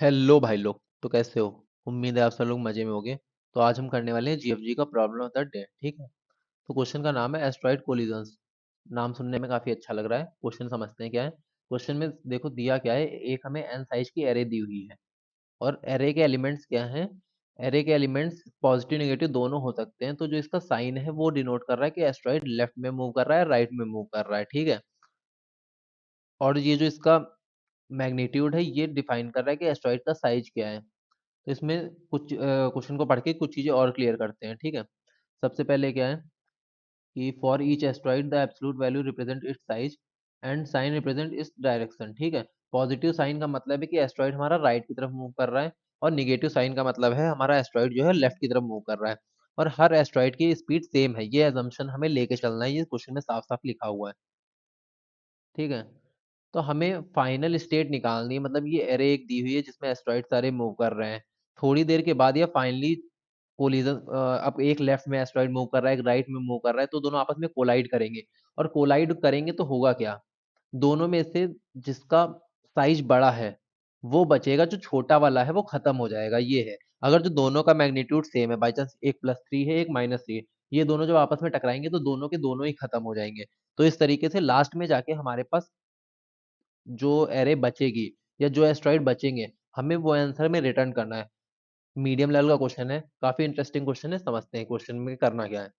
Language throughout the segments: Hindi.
हेलो भाई लोग। तो कैसे हो? उम्मीद है आप सब लोग मजे में होंगे। तो आज हम करने वाले हैं जीएफजी का प्रॉब्लम ऑफ द डे। ठीक है। तो क्वेश्चन का नाम है एस्ट्रॉइड कोलिजन्स। नाम सुनने में काफी अच्छा लग रहा है। क्वेश्चन समझते हैं क्या है। क्वेश्चन में देखो दिया क्या है, एक हमें एन साइज की एरे दी हुई है और एरे के एलिमेंट्स क्या हैं। एरे के एलिमेंट्स पॉजिटिव नेगेटिव दोनों हो सकते हैं। तो जो इसका साइन है वो डिनोट कर रहा है कि एस्ट्रॉइड लेफ्ट में मूव कर रहा है, राइट में मूव कर रहा है। ठीक है। और ये जो इसका मैग्नीट्यूड है ये डिफाइन कर रहा है कि एस्ट्रॉइड का साइज क्या है। तो इसमें कुछ क्वेश्चन को पढ़ के कुछ चीजें और क्लियर करते हैं। ठीक है। सबसे पहले क्या है कि for each asteroid the absolute value represent its size and sign represent its direction. ठीक है। पॉजिटिव साइन का मतलब है कि एस्ट्रॉइड हमारा राइट की तरफ मूव कर रहा है और निगेटिव साइन का मतलब है हमारा एस्ट्रॉइड जो है लेफ्ट की तरफ मूव कर रहा है। और हर एस्ट्रॉइड की स्पीड सेम है, ये एजम्पशन हमें लेके चलना है। ये क्वेश्चन में साफ साफ लिखा हुआ है। ठीक है। तो हमें फाइनल स्टेट निकालनी है, मतलब ये एरे एक दी हुई है जिसमें एस्ट्रॉइड सारे मूव कर रहे हैं। थोड़ी देर के बाद या फाइनली कोलिजन, अब एक लेफ्ट में एस्ट्रॉइड मूव कर रहा है, एक राइट में मूव कर रहा है, तो दोनों आपस में कोलाइड करेंगे। और कोलाइड करेंगे तो होगा क्या, दोनों में से जिसका साइज बड़ा है वो बचेगा, जो छोटा वाला है वो खत्म हो जाएगा। ये है। अगर जो दोनों का मैग्नीट्यूड सेम है, बाई चांस एक +3 है एक -3 है, ये दोनों जब आपस में टकराएंगे तो दोनों के दोनों ही खत्म हो जाएंगे। तो इस तरीके से लास्ट में जाके हमारे पास जो एरे बचेगी या जो एस्ट्रॉइड बचेंगे, हमें वो आंसर में रिटर्न करना है। मीडियम लेवल का क्वेश्चन है, काफी इंटरेस्टिंग क्वेश्चन है। समझते हैं क्वेश्चन में करना क्या है।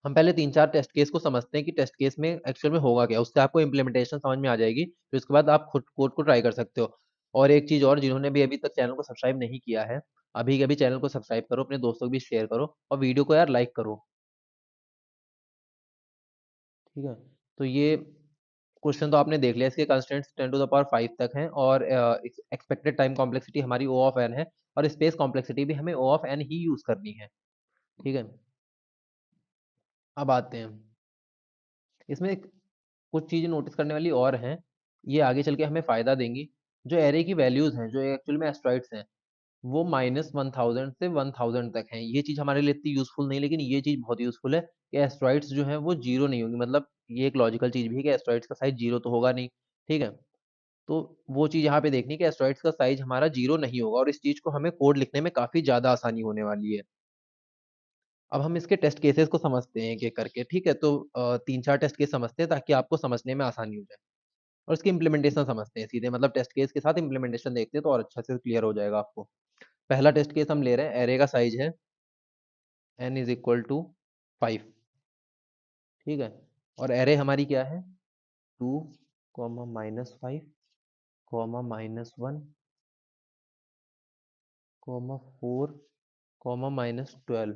हम पहले 3-4 टेस्ट केस को समझते हैं कि टेस्ट केस में एक्चुअल में होगा क्या, उससे आपको इम्प्लीमेंटेशन समझ में आ जाएगी। फिर उसके बाद आप खुद कोड को ट्राई कर सकते हो। और एक चीज और, जिन्होंने भी अभी तक चैनल को सब्सक्राइब नहीं किया है, अभी के अभी चैनल को सब्सक्राइब करो, अपने दोस्तों को भी शेयर करो और वीडियो को यार लाइक करो। ठीक है। तो ये क्वेश्चन तो आपने देख लिया। इसके कंस्टेंट्स 10⁵ तक हैं और एक्सपेक्टेड टाइम कॉम्प्लेक्सिटी हमारी O ऑफ n है और स्पेस कॉम्प्लेक्सिटी भी हमें O of n he use करनी है। ठीक है। अब आते हैं इसमें कुछ चीजें नोटिस करने वाली और हैं, ये आगे चल के हमें फायदा देंगी। जो एरे की वैल्यूज हैं, जो एक्चुअल में एस्ट्रॉइड्स हैं, वो -1000 से 1000 तक हैं। ये चीज हमारे लिए इतनी यूजफुल नहीं, लेकिन ये चीज बहुत यूजफुल है कि एस्ट्रॉइड्स जो हैं वो जीरो नहीं होंगे। मतलब ये एक लॉजिकल चीज भी है कि एस्ट्रॉइड्स का साइज जीरो तो होगा नहीं। ठीक है। तो वो चीज यहाँ पे देखनी है कि एस्ट्रॉइड्स का साइज हमारा जीरो नहीं होगा, और इस चीज को हमें कोड लिखने में काफी ज्यादा आसानी होने वाली है। अब हम इसके टेस्ट केसेस को समझते हैं एक एक करके। ठीक है। तो 3-4 टेस्ट केस समझते हैं ताकि आपको समझने में आसानी हो जाए। और इसकी इम्प्लीमेंटेशन समझते हैं सीधे, मतलब टेस्ट केस के साथ इम्प्लीमेंटेशन देखते हैं तो और अच्छा से क्लियर हो जाएगा आपको। पहला टेस्ट केस हम ले रहे हैं, एरे का साइज है n = 5। ठीक है। और एरे हमारी क्या है, 2, -5, -1, -4, -12।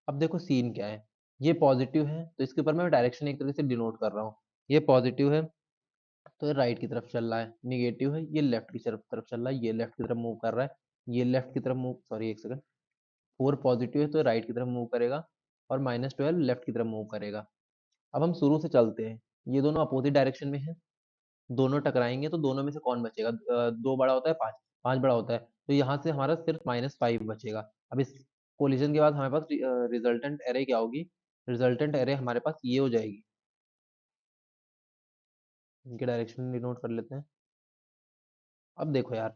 अब देखो सीन क्या है, ये पॉजिटिव है तो इसके ऊपर मैं डायरेक्शन एक तरीके से डिनोट कर रहा हूँ। ये पॉजिटिव है तो ये राइट की तरफ चल रहा है, निगेटिव है ये लेफ्ट की तरफ चल रहा है, ये लेफ्ट की तरफ मूव कर रहा है, ये लेफ्ट की तरफ मूव, सॉरी एक सेकंड, 4 पॉजिटिव है तो राइट की तरफ मूव करेगा और -12 लेफ्ट की तरफ मूव करेगा। अब हम शुरू से चलते हैं। ये दोनों अपोजिट डायरेक्शन में है, दोनों टकराएंगे तो दोनों में से कौन बचेगा? दो बड़ा होता है, पाँच, पाँच बड़ा होता है, तो यहाँ से हमारा सिर्फ -5 बचेगा। अब इस कोलिजन के बाद हमारे पास रिजल्टेंट एरे क्या होगी? रिजल्टेंट एरे हमारे पास ये हो जाएगी। इनके डायरेक्शन डिनोट कर लेते हैं। अब देखो यार,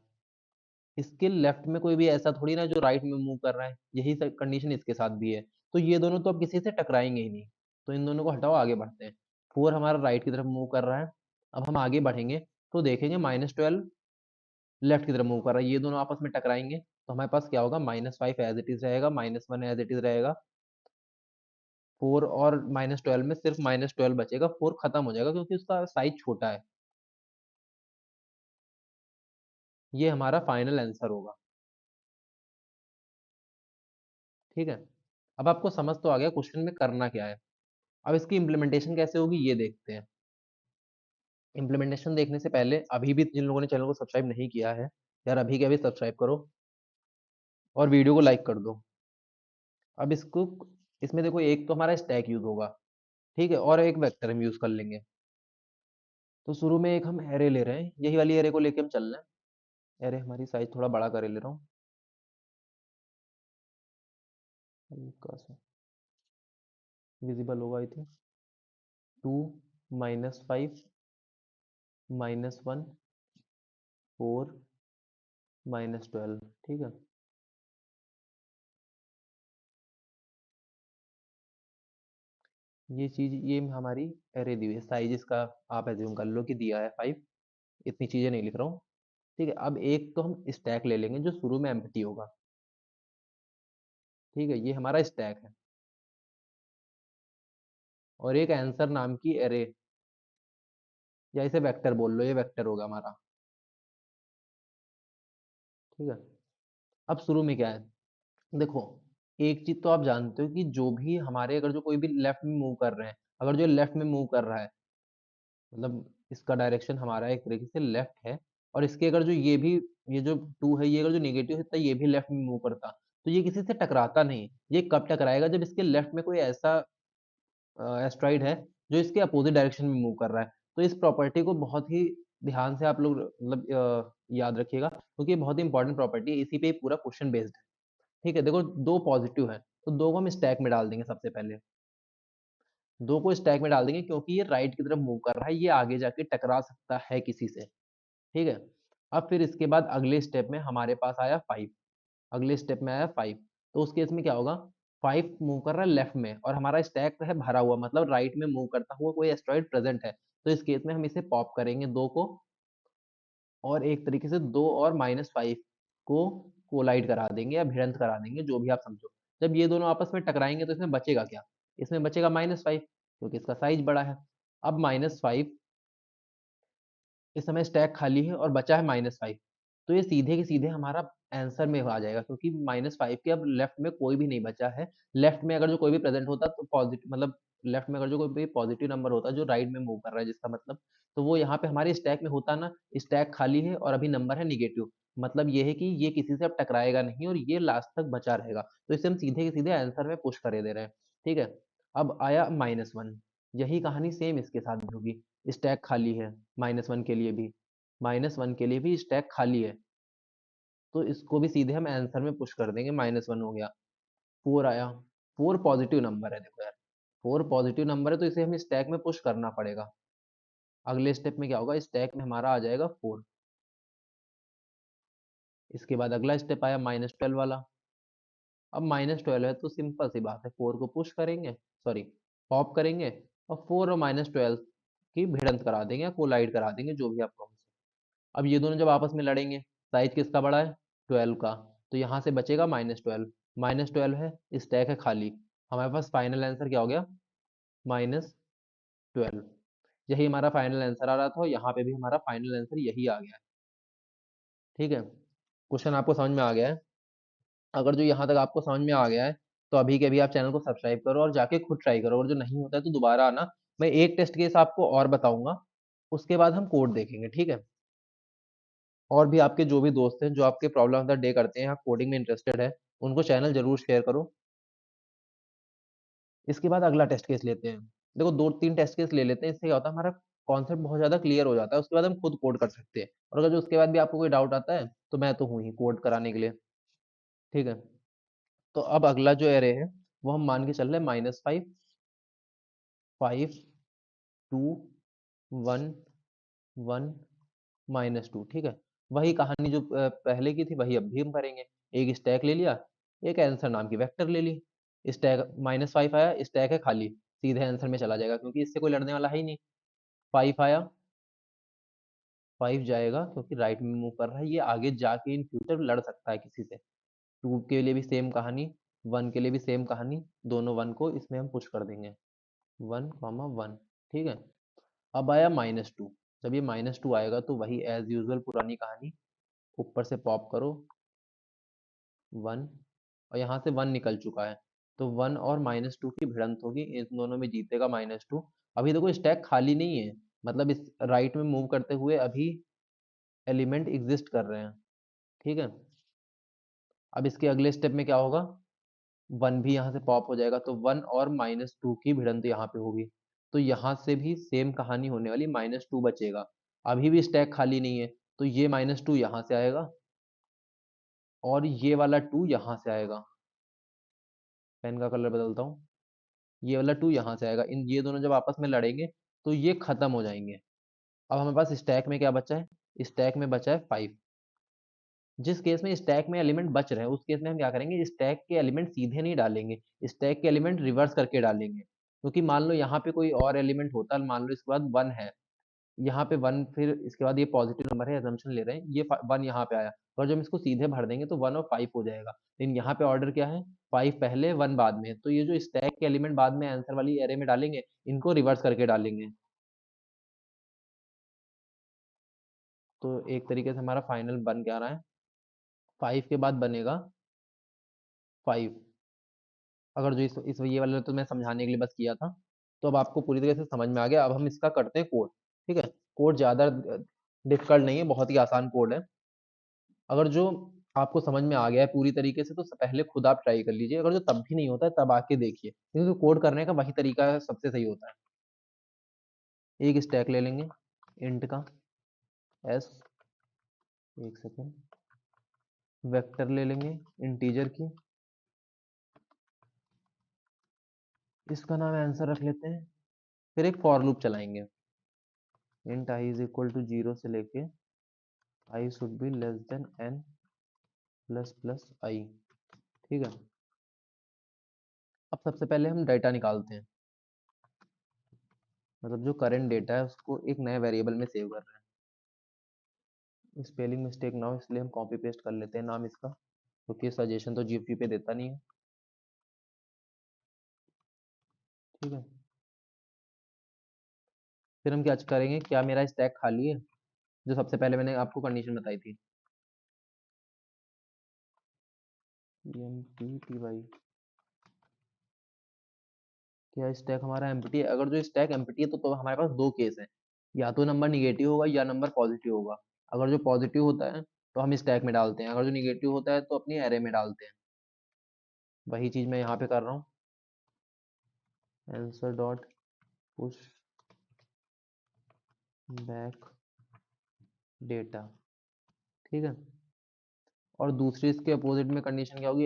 इसके लेफ्ट में कोई भी ऐसा थोड़ी ना जो राइट में मूव कर रहा है, यही कंडीशन इसके साथ भी है। तो ये दोनों तो अब किसी से टकराएंगे ही नहीं। तो इन दोनों को हटाओ, आगे बढ़ते हैं। 4 हमारा राइट की तरफ मूव कर रहा है। अब हम आगे बढ़ेंगे तो देखेंगे -12 लेफ्ट की तरफ मूव कर रहा है, ये दोनों आपस में टकराएंगे तो हमारे पास क्या होगा, -5 एज इट इज रहेगा, -1 एज इट इज रहेगा। 4 और -12 में सिर्फ -12 बचेगा, 4 खत्म हो जाएगा क्योंकि उसका साइज छोटा है। ये हमारा फाइनल आंसर होगा। ठीक है। अब आपको समझ तो आ गया क्वेश्चन में करना क्या है। अब इसकी इम्प्लीमेंटेशन कैसे होगी ये देखते हैं। इम्प्लीमेंटेशन देखने से पहले अभी भी जिन लोगों ने चैनल को सब्सक्राइब नहीं किया है, यार अभी के अभी सब्सक्राइब करो और वीडियो को लाइक कर दो। अब इसको, इसमें देखो एक तो हमारा स्टैक यूज होगा, ठीक है, और एक वेक्टर हम यूज कर लेंगे। तो शुरू में एक हम एरे ले रहे हैं, यही वाली एरे को लेके हम चल रहे हैं। एरे हमारी साइज थोड़ा बड़ा कर ले रहा हूँ, हल्का सा विजिबल होगा आई थिंक। 2, -5, -1, 4, -12, ठीक है। ये चीज ये हमारी एरे दी हुई है, साइज इसका आप एज्यूम कर लो कि दिया है 5। इतनी चीजें नहीं लिख रहा हूँ, ठीक है। अब एक तो हम स्टैक ले लेंगे जो शुरू में एम्प्टी होगा, ठीक है, ये हमारा स्टैक है। और एक आंसर नाम की एरे, या इसे वेक्टर बोल लो, ये वेक्टर होगा हमारा, ठीक है। अब शुरू में क्या है, देखो, एक चीज तो आप जानते हो कि जो भी हमारे, अगर जो कोई भी लेफ्ट में मूव कर रहे हैं, अगर जो लेफ्ट में मूव कर रहा है, मतलब इसका डायरेक्शन हमारा एक तरीके से लेफ्ट है, और इसके अगर जो ये भी, ये जो टू है, ये अगर जो नेगेटिव है, ये भी लेफ्ट में मूव करता, तो ये किसी से टकराता नहीं। ये कब टकराएगा, जब इसके लेफ्ट में कोई ऐसा एस्ट्रॉइड है जो इसके अपोजिट डायरेक्शन में मूव कर रहा है। तो इस प्रॉपर्टी को बहुत ही ध्यान से आप लोग मतलब याद रखिएगा, क्योंकि ये बहुत ही इंपॉर्टेंट प्रॉपर्टी है, इसी पे ही पूरा क्वेश्चन बेस्ड है, ठीक है। देखो, दो पॉजिटिव है, तो दो को हम स्टैक में डाल देंगे सबसे पहले। दो को स्टैक में डाल देंगे क्योंकि ये राइट की तरफ मूव कर रहा है, ये आगे जाके टकरा सकता है किसी से, ठीक है। अब फिर इसके बाद अगले स्टेप में हमारे पास आया 5, अगले स्टेप में आया 5। तो उस केस में क्या होगा, 5 मूव कर रहा है लेफ्ट में और हमारा स्टैक है भरा हुआ, मतलब राइट में मूव करता हुआ कोई एस्ट्रॉइड प्रेजेंट है। तो इस केस में हम इसे पॉप करेंगे दो को, और एक तरीके से 2 और -5 को कोलाइड करा देंगे या भिड़ंत करा देंगे, जो भी आप समझो। जब ये दोनों आपस में टकराएंगे तो इसमें बचेगा क्या, इसमें बचेगा -5, क्योंकि इसका साइज बड़ा है। अब -5, इस समय स्टैक खाली है और बचा है -5, तो ये सीधे के सीधे हमारा आंसर में आ जाएगा, क्योंकि -5 के अब लेफ्ट में कोई भी नहीं बचा है। लेफ्ट में अगर जो कोई भी प्रेजेंट होता तो पॉजिटिव, मतलब लेफ्ट में अगर जो कोई भी पॉजिटिव नंबर होता जो राइट में मूव कर रहा है, जिसका मतलब, तो वो यहाँ पे हमारे स्टैक में होता ना। स्टैक खाली है और अभी नंबर है निगेटिव, मतलब ये है कि ये किसी से अब टकराएगा नहीं और ये लास्ट तक बचा रहेगा। तो इसे हम सीधे के सीधे आंसर में पुश करे दे रहे हैं, ठीक है। अब आया -1, यही कहानी सेम इसके साथ भी होगी। स्टैक खाली है, -1 के लिए भी, -1 के लिए भी स्टैक खाली है, तो इसको भी सीधे हम आंसर में पुश कर देंगे। -1 हो गया, 4 आया, 4 पॉजिटिव नंबर है, देखो यार, 4 पॉजिटिव नंबर है, तो इसे हमें स्टैक में पुश करना पड़ेगा। अगले स्टेप में क्या होगा, स्टैक में हमारा आ जाएगा 4। इसके बाद अगला स्टेप आया -12 वाला। अब -12 है तो सिंपल सी बात है, 4 को पुश करेंगे, सॉरी, पॉप करेंगे, और 4 और -12 की भिड़ंत करा देंगे या कोलाइड करा देंगे, जो भी आप कहो। अब ये दोनों जब आपस में लड़ेंगे, साइज किसका बड़ा है, 12 का, तो यहाँ से बचेगा -12, -12 है, स्टैक है खाली, हमारे पास फाइनल आंसर क्या हो गया, -12। यही हमारा फाइनल आंसर आ रहा था, और यहाँ पे भी हमारा फाइनल आंसर यही आ गया है, ठीक है। क्वेश्चन आपको समझ में आ गया है? अगर जो यहाँ तक आपको समझ में आ गया है, तो अभी के अभी आप चैनल को सब्सक्राइब करो और जाके खुद ट्राई करो, और जो नहीं होता है तो दोबारा आना। मैं एक टेस्ट केस आपको और बताऊंगा, उसके बाद हम कोड देखेंगे, ठीक है। और भी आपके जो भी दोस्त हैं जो आपके प्रॉब्लम ऑफ द डे करते हैं या कोडिंग में इंटरेस्टेड है, उनको चैनल जरूर शेयर करो। इसके बाद अगला टेस्ट केस लेते हैं। देखो, 2-3 टेस्ट केस ले लेते हैं, इससे क्या होता है, हमारा कॉन्सेप्ट बहुत ज़्यादा क्लियर हो जाता है, उसके बाद हम खुद कोड कर सकते हैं। और अगर जो उसके बाद भी आपको कोई डाउट आता है, तो मैं तो हूँ ही कोड कराने के लिए, ठीक है। तो अब अगला जो एरे है, वो हम मान के चल रहे हैं -5, 5, 2, 1, 1, -2, ठीक है। वही कहानी जो पहले की थी, वही अब भी हम करेंगे। एक स्टैक ले लिया, एक आंसर नाम की वेक्टर ले ली। स्टैक -5 आया, स्टैक है खाली, सीधे आंसर में चला जाएगा, क्योंकि इससे कोई लड़ने वाला है ही नहीं। 5 आया, 5 जाएगा क्योंकि राइट में मूव कर रहा है, ये आगे जाके इन फ्यूचर लड़ सकता है किसी से। 2 के लिए भी सेम कहानी, 1 के लिए भी सेम कहानी, दोनों 1 को इसमें हम पुश कर देंगे, 1, 1, ठीक है। अब आया -2, जब ये -2 आएगा तो वही एज यूजुअल पुरानी कहानी, ऊपर से पॉप करो 1, और यहाँ से 1 निकल चुका है, तो 1 और -2 की भिड़ंत होगी, इन दोनों में जीतेगा -2। अभी देखो स्टैक खाली नहीं है, मतलब इस राइट में मूव करते हुए अभी एलिमेंट एग्जिस्ट कर रहे हैं, ठीक है। अब इसके अगले स्टेप में क्या होगा, 1 भी यहाँ से पॉप हो जाएगा, तो 1 और -2 की भिड़ंत यहाँ पे होगी, तो यहाँ से भी सेम कहानी होने वाली, -2 बचेगा। अभी भी स्टैक खाली नहीं है, तो ये -2 यहाँ से आएगा, और ये वाला 2 यहाँ से आएगा। पेन का कलर बदलता हूँ, ये वाला 2 यहाँ से आएगा। इन ये दोनों जब आपस में लड़ेंगे तो ये खत्म हो जाएंगे। अब हमारे पास स्टैक में क्या बचा है, स्टैक में बचा है 5, जिस केस में स्टैक में एलिमेंट बच रहे हैं उस केस में हम क्या करेंगे, स्टैक के एलिमेंट सीधे नहीं डालेंगे, स्टैक के एलिमेंट रिवर्स करके डालेंगे। क्योंकि मान लो यहाँ पे कोई और एलिमेंट होता, मान लो इसके बाद 1 है, यहाँ पे 1, फिर इसके बाद ये पॉजिटिव नंबर है, assumption ले रहे हैं, ये 1 यहाँ पे आया, और जब हम इसको सीधे भर देंगे तो 1 और 5 हो जाएगा। लेकिन यहाँ पे ऑर्डर क्या है, 5 पहले 1 बाद में, तो ये जो स्टैक के एलिमेंट बाद में आंसर वाली एरे में डालेंगे, इनको रिवर्स करके डालेंगे। तो एक तरीके से हमारा फाइनल बन क्या रहा है, 5 के बाद बनेगा 5। अगर जो इस ये वाला तो मैं समझाने के लिए बस किया था, तो अब आपको पूरी तरीके से समझ में आ गया। अब हम इसका करते हैं कोड। ठीक है, कोड ज़्यादा डिफिकल्ट नहीं है, बहुत ही आसान कोड है। अगर जो आपको समझ में आ गया है पूरी तरीके से, तो पहले खुद आप ट्राई कर लीजिए। अगर जो तब भी नहीं होता है तब आके देखिए, क्योंकि कोड करने का वही तरीका है, सबसे सही होता है। एक स्टैक ले लेंगे इंट का एस, एक सेकेंड, वेक्टर ले लेंगे इंटीजर की, इसका नाम आंसर रख लेते हैं। फिर एक फॉर लूप चलाएंगे, int i is equal to 0 से लेके i should be less than n plus plus i. ठीक है, अब सबसे पहले हम डेटा निकालते हैं, मतलब जो करंट डेटा है उसको एक नए वेरिएबल में सेव कर रहे हैं। स्पेलिंग मिस्टेक ना हो इसलिए हम कॉपी पेस्ट कर लेते हैं नाम इसका, क्योंकि सजेशन तो जीपी पे देता नहीं है। ठीक है, फिर हम क्या करेंगे, क्या मेरा स्टैक खाली है, जो सबसे पहले मैंने आपको कंडीशन बताई थी, empty क्या स्टैक हमारा एम्प्टी है। अगर जो स्टैक एम्प्टी है तो हमारे पास दो केस है, या तो नंबर निगेटिव होगा या नंबर पॉजिटिव होगा। अगर जो पॉजिटिव होता है तो हम स्टैक में डालते हैं, अगर जो निगेटिव होता है तो अपनी एरे में डालते हैं। वही चीज मैं यहाँ पे कर रहा हूँ, answer dot push back data. ठीक है, और दूसरी इसके अपोजिट में कंडीशन क्या होगी,